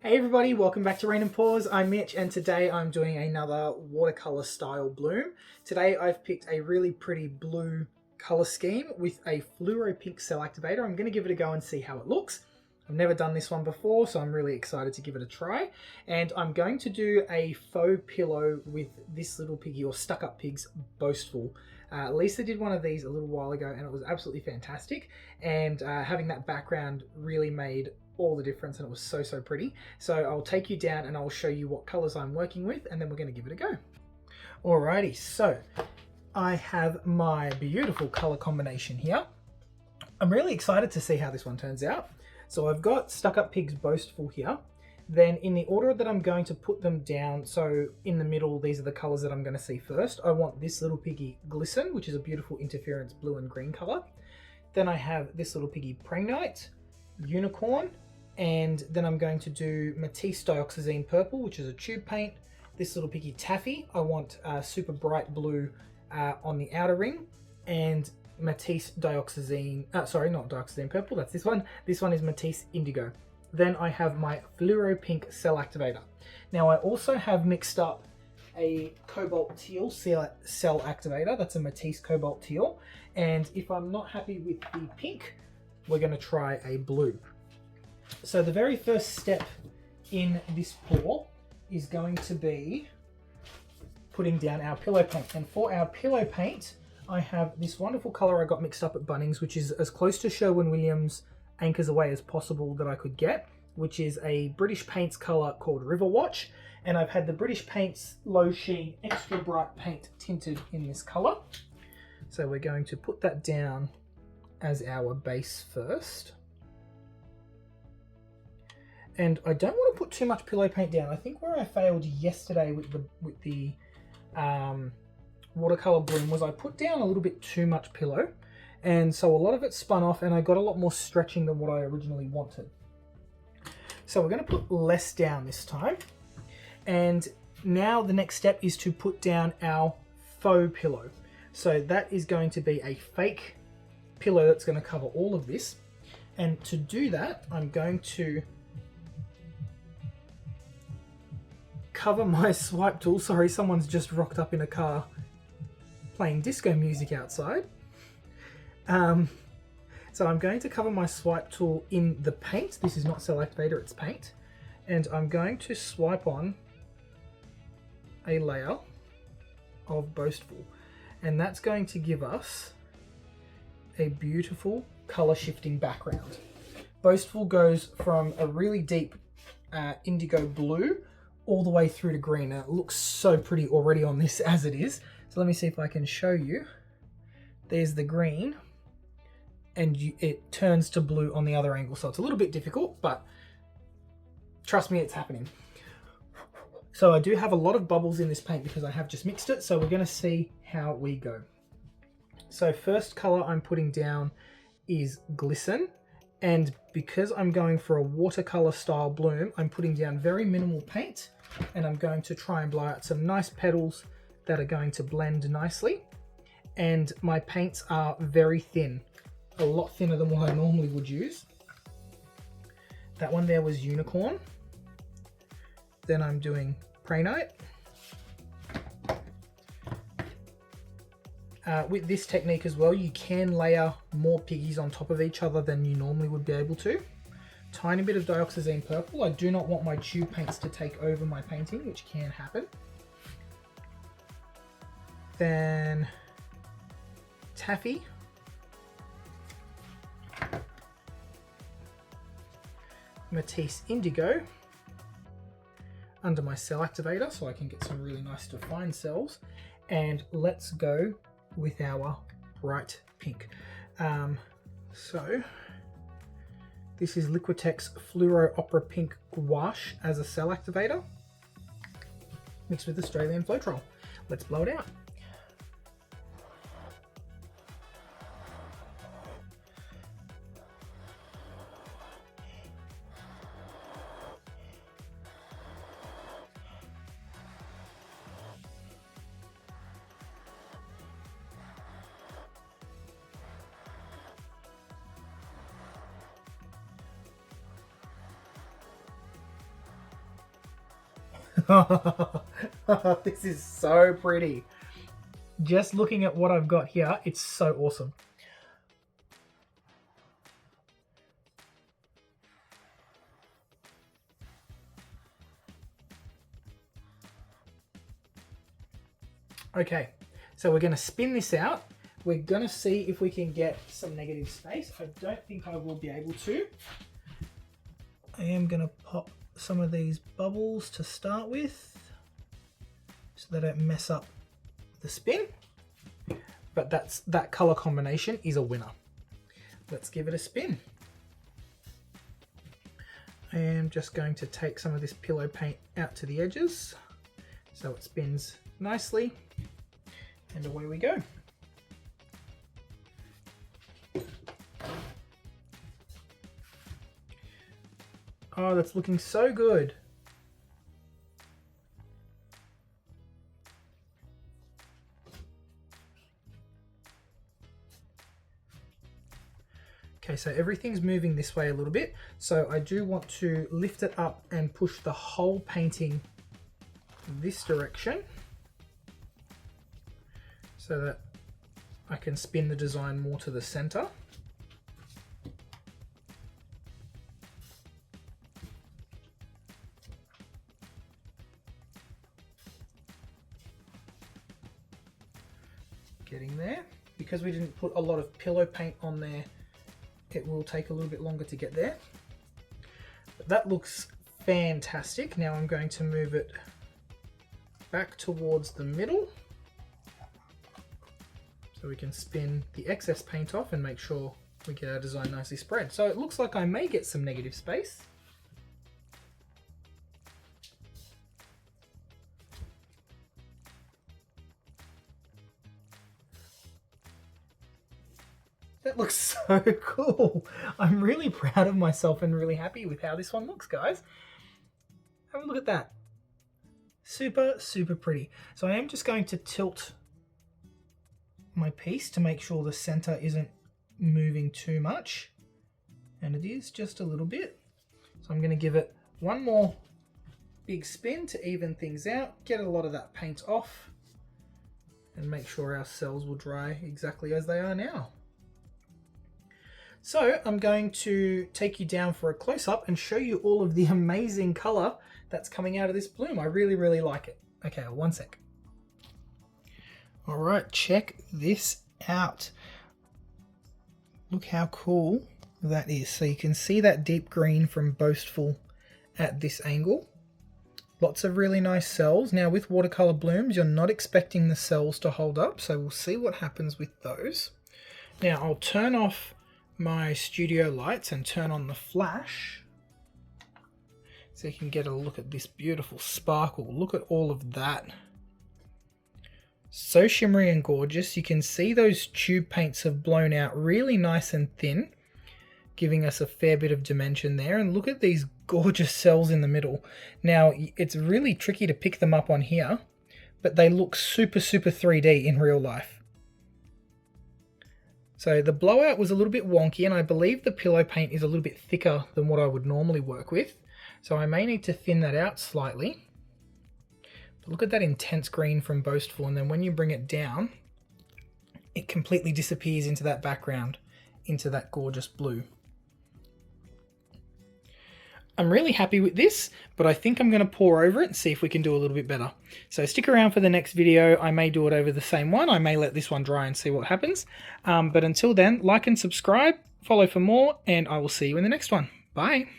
Hey everybody, welcome back to Rain and Pours. I'm Mitch and today I'm doing another watercolor style bloom. Today I've picked a really pretty blue color scheme with a fluoro pink cell activator. I'm going to give it a go and see how it looks. I've never done this one before, so I'm really excited to give it a try. And I'm going to do a faux pillow with This Little Piggy, or Stuck Up Pig's Boastful. Lisa did one of these a little while ago and it was absolutely fantastic. And having that background really made all the difference and it was so pretty. So I'll take you down and I'll show you what colors I'm working with and then we're going to give it a go. Alrighty, so I have my beautiful color combination here. I'm really excited to see how this one turns out. So I've got Stuck Up Pig's Boastful here. Then in the order that I'm going to put them down, so in the middle, these are the colors that I'm going to see first. I want This Little Piggy Glisten, which is a beautiful interference blue and green color. Then I have This Little Piggy Pregnite, Unicorn, and then I'm going to do Matisse Dioxazine Purple, which is a tube paint. This Little Piggy Taffy, I want super bright blue on the outer ring, and Matisse Dioxazine, sorry, not Dioxazine Purple, that's this one. This one is Matisse Indigo. Then I have my fluoro pink cell activator. Now I also have mixed up a cobalt teal cell activator. That's a Matisse cobalt teal. And if I'm not happy with the pink, we're going to try a blue. So the very first step in this pour is going to be putting down our pillow paint. And for our pillow paint, I have this wonderful color I got mixed up at Bunnings, which is as close to Sherwin-Williams Anchors Away as possible that I could get, which is a British Paints color called River Watch. And I've had the British Paints Low Sheen Extra Bright Paint tinted in this color. So we're going to put that down as our base first. And I don't want to put too much pillow paint down. I think where I failed yesterday with the watercolor bloom was I put down a little bit too much pillow. And so a lot of it spun off and I got a lot more stretching than what I originally wanted. So we're going to put less down this time. And now the next step is to put down our faux pillow. So that is going to be a fake pillow that's going to cover all of this. And to do that, I'm going to cover my swipe tool. Sorry, someone's just rocked up in a car playing disco music outside. So I'm going to cover my swipe tool in the paint. This is not cell activator, it's paint. And I'm going to swipe on a layer of Boastful. And that's going to give us a beautiful color shifting background. Boastful goes from a really deep indigo blue all the way through to green. Now, it looks so pretty already on this as it is. So let me see if I can show you. There's the green and it turns to blue on the other angle. So it's a little bit difficult, but trust me, it's happening. So I do have a lot of bubbles in this paint because I have just mixed it. So we're going to see how we go. So first color I'm putting down is Glisten. And because I'm going for a watercolor style bloom, I'm putting down very minimal paint and I'm going to try and blow out some nice petals that are going to blend nicely. And my paints are very thin, a lot thinner than what I normally would use. That one there was Unicorn. Then I'm doing Pregnite. With this technique as well, you can layer more piggies on top of each other than you normally would be able to. Tiny bit of Dioxazine Purple. I do not want my tube paints to take over my painting, which can happen. Then Taffy. Matisse Indigo under my cell activator so I can get some really nice defined cells. And let's go with our bright pink. So this is Liquitex Fluoro Opera Pink Gouache as a cell activator mixed with Australian Floetrol. Let's blow it out. This is so pretty. Just looking at what I've got here, it's so awesome. Okay, so we're going to spin this out. We're going to see if we can get some negative space. I don't think I will be able to. I am going to pop some of these bubbles to start with so they don't mess up the spin. But that color combination is a winner. Let's give it a spin. I am just going to take some of this pillow paint out to the edges so it spins nicely, and away we go. Oh, that's looking so good. Okay, so everything's moving this way a little bit. So I do want to lift it up and push the whole painting this direction so that I can spin the design more to the center. Getting there. Because we didn't put a lot of pillow paint on there, it will take a little bit longer to get there. But that looks fantastic. Now I'm going to move it back towards the middle so we can spin the excess paint off and make sure we get our design nicely spread. So it looks like I may get some negative space. That looks so cool. I'm really proud of myself and really happy with how this one looks, guys. Have a look at that. Super, super pretty. So I am just going to tilt my piece to make sure the center isn't moving too much. And it is just a little bit. So I'm going to give it one more big spin to even things out, get a lot of that paint off, and make sure our cells will dry exactly as they are now. So I'm going to take you down for a close-up and show you all of the amazing color that's coming out of this bloom. I really, really like it. Okay, one sec. All right, check this out. Look how cool that is. So you can see that deep green from Boastful at this angle. Lots of really nice cells. Now with watercolor blooms, you're not expecting the cells to hold up, so we'll see what happens with those. Now I'll turn off my studio lights and turn on the flash so you can get a look at this beautiful sparkle. Look at all of that. So shimmery and gorgeous. You can see those tube paints have blown out really nice and thin, giving us a fair bit of dimension there. And look at these gorgeous cells in the middle. Now it's really tricky to pick them up on here, but they look super, super 3D in real life. So the blowout was a little bit wonky, and I believe the pillow paint is a little bit thicker than what I would normally work with. So I may need to thin that out slightly. But look at that intense green from Boastful, and then when you bring it down, it completely disappears into that background, into that gorgeous blue. I'm really happy with this, but I think I'm going to pour over it and see if we can do a little bit better. So stick around for the next video. I may do it over the same one. I may let this one dry and see what happens. But until then, like and subscribe, follow for more, and I will see you in the next one. Bye.